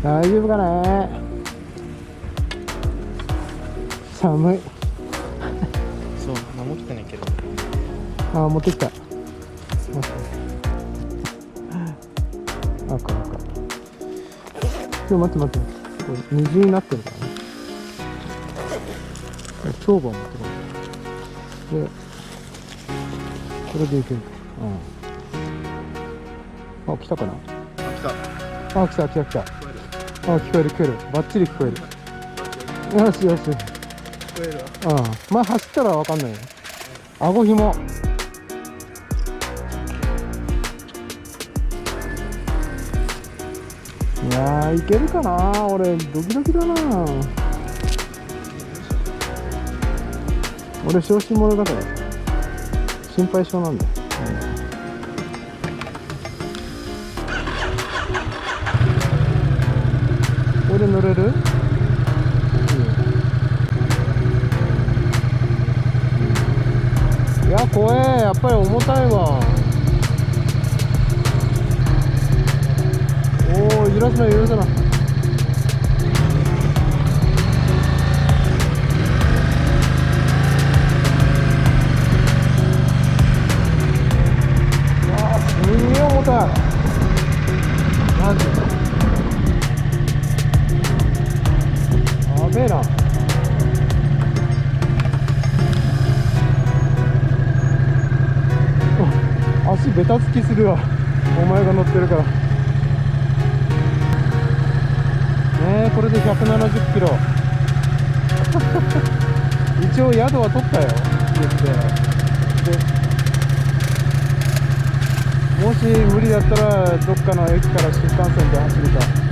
大丈夫かね。寒い。そう、何も来てないけど。あ、持ってきた。待って。赤。待って。これ二重になってるからね。長板持ってこない。で、これでいけるか。あ、来たかな。あ、来た。あ、聞こえる。バッチリ聞こえる。よし。聞こえるわ。まあ走ったらわかんないよ。顎ひも。いやー、いけるかな。俺ドキドキだな。俺小心者だから心配性なんだよ。俺乗れる？いや、怖え。やっぱり重たいわ。おお、揺らすな。すんげえ重たい。マジやべえな。足ベタつきするわ、お前が乗ってるからね。これで170キロ一応宿は取ったよ言って。でもし無理だったらどっかの駅から新幹線で走るか。